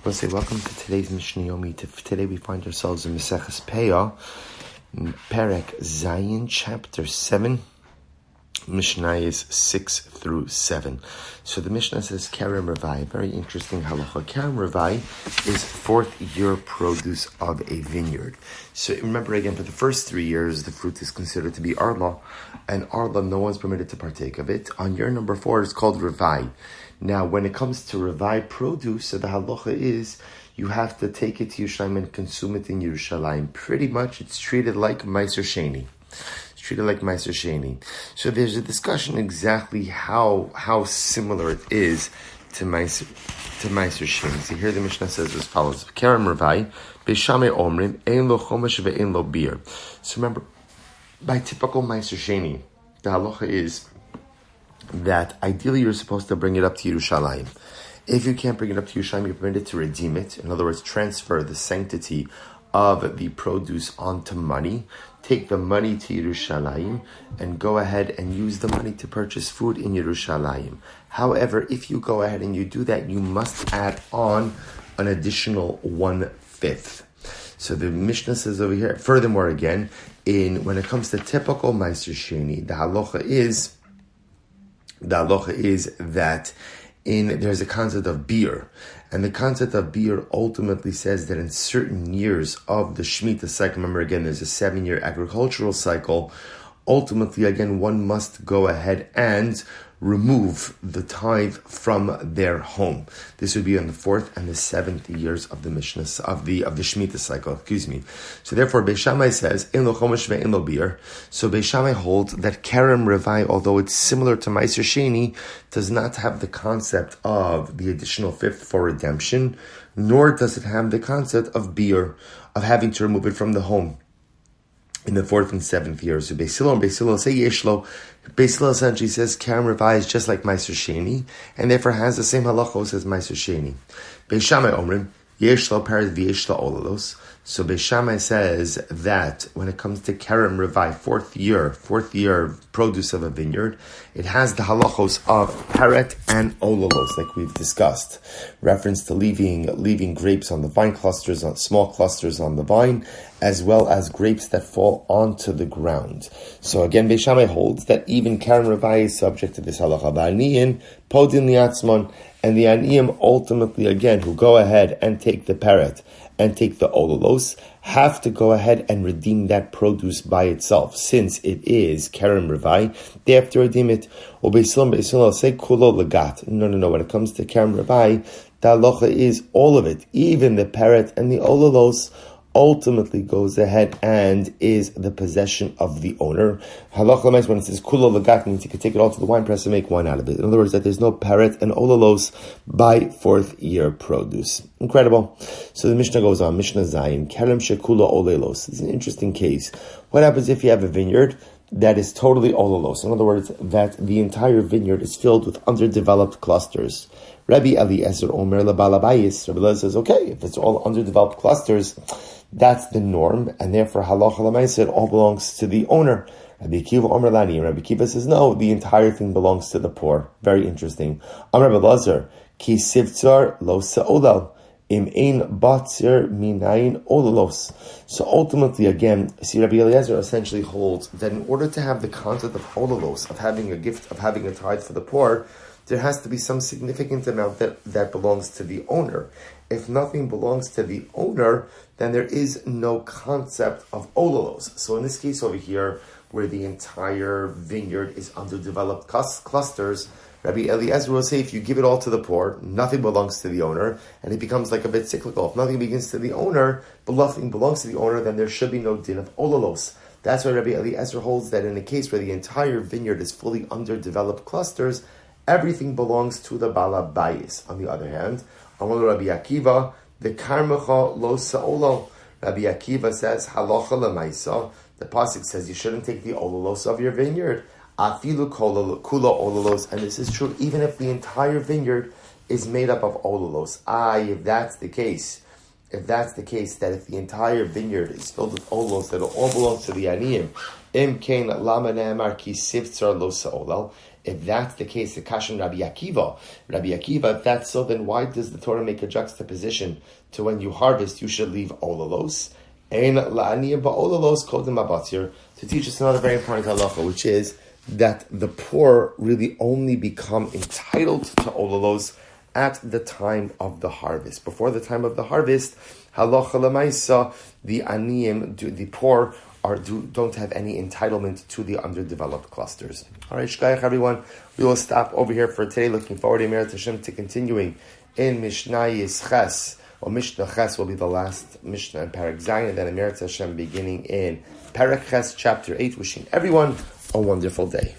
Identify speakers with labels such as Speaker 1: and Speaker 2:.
Speaker 1: We'll say welcome to today's Mishna Yomi. Today we find ourselves in Maseches Peah, Perek Zayin, chapter 7. Mishnah is 6 through 7. So the Mishnah says Kerem Revai, very interesting halacha. Kerem Revai is fourth year produce of a vineyard. So remember again, for the first 3 years, the fruit is considered to be Arla, and Arla, no one's permitted to partake of it. On year number 4, it's called Revai. Now, when it comes to Revai produce, so the halacha is you have to take it to Yerushalayim and consume it in Yerushalayim. Pretty much, it's treated like Meiser Sheni. So there's a discussion exactly how similar it is to Meiser Sheni. So here the Mishnah says as follows: Kerem Revai, Beishamei Omrim, Ein lo chomesh ve'ein lo bir. So remember, by typical Meiser Sheni, the halacha is that ideally you're supposed to bring it up to Yerushalayim. If you can't bring it up to Yerushalayim, you're permitted to redeem it. In other words, transfer the sanctity of the produce onto money. Take the money to Yerushalayim and go ahead and use the money to purchase food in Yerushalayim. However, if you go ahead and you do that, you must add on an additional 1/5. So the Mishnah says over here, furthermore again, when it comes to typical Meiser Sheni, the halacha is that there's a concept of beer. And the concept of beer ultimately says that in certain years of the Shemitah cycle, remember again, there's a 7-year agricultural cycle, ultimately again, one must go ahead and remove the tithe from their home. This would be on the 4th and the 7th years of the Mishnah of the Shemitah cycle. So therefore, Beis Shammai says, "In lo chomesh ve'in lo bir." So Beis Shammai holds that Kerem Revai, although it's similar to Meiser Sheni, does not have the concept of the additional 5th for redemption, nor does it have the concept of beer, of having to remove it from the home in the 4th and 7th years. So Beis Hillel say Yeshlo. Beis Hillel essentially says Kerem Revai is just like Meiser Sheni, and therefore has the same halachos as Meiser Sheni. Beis Shammai Omrim Yeshlo Paras v'Yeshlo Olalos. So Beis Shammai says that when it comes to Kerem Revai, fourth year produce of a vineyard, it has the halachos of paret and olalos, like we've discussed. Reference to leaving grapes on the vine clusters, on small clusters on the vine, as well as grapes that fall onto the ground. So again, Beis Shammai holds that even Kerem Revai is subject to this halacha. V'aniyin podin liatzmon, and the aniyim ultimately, again, who go ahead and take the paret and take the olalos, have to go ahead and redeem that produce by itself. Since it is Kerem Revai, they have to redeem it. Or Beis Hillel say kulo legat. No. When it comes to Kerem Revai, the halacha is all of it, even the paret and the olalos, ultimately goes ahead and is the possession of the owner. Halacha l'mais, when it says kulo legat, means you can take it all to the wine press and make wine out of it. In other words, that there's no paret and olalos by 4th year produce. Incredible. So the Mishnah goes on, Mishnah Zayin, kerem shekulo olelos. It's an interesting case. What happens if you have a vineyard that is totally olalos? In other words, that the entire vineyard is filled with underdeveloped clusters. Rabbi Eliezer Omer LaBalabayis. Rabbi Eliezer says, okay, if it's all underdeveloped clusters, that's the norm, and therefore halacha l'maaseh, it all belongs to the owner. Rabbi Akiva Omer Lani. Rabbi Akiva says, no, the entire thing belongs to the poor. Very interesting. Amar Rabbi Eliezer, ki sivtzar lo se'olal, im ein batzir minayin olalos. So ultimately, again, see, Rabbi Eliezer essentially holds that in order to have the concept of olalos, of having a gift, of having a tithe for the poor, there has to be some significant amount that belongs to the owner. If nothing belongs to the owner, then there is no concept of olalos. So in this case over here, where the entire vineyard is underdeveloped clusters, Rabbi Eliezer will say if you give it all to the poor, nothing belongs to the owner, and it becomes like a bit cyclical. If nothing begins to the owner, but nothing belongs to the owner, then there should be no din of olalos. That's why Rabbi Eliezer holds that in a case where the entire vineyard is fully underdeveloped clusters, everything belongs to the Bala Bayis. On the other hand, Amar Rabbi Akiva, the Karmecha lo Sa'olo. Rabbi Akiva says, Halacha l'maisa. The pasuk says you shouldn't take the olalos of your vineyard. Afilu kula olalos, and this is true even if the entire vineyard is made up of olalos. If that's the case, if that's the case, that if the entire vineyard is filled with olos, that it all belongs to the aniyim, im kain lama ne'amar ki sivtzar lo sa'olel. If that's the case, the Kashan Rabbi Akiva, if that's so, then why does the Torah make a juxtaposition to when you harvest, you should leave olalos? Ein la'aniyim ba'olalos kodem abatzir, to teach us another very important halacha, which is that the poor really only become entitled to olalos at the time of the harvest. Before the time of the harvest, halacha lemaisa, the aniyim, the poor, don't have any entitlement to the underdeveloped clusters. All right, shkayach everyone. We will stop over here for today. Looking forward, Emerat Hashem, to continuing in Mishna Ches, or Mishna Ches will be the last Mishnah in Perek Zayin, and then Emerat Hashem beginning in Perek Ches, chapter 8. Wishing everyone a wonderful day.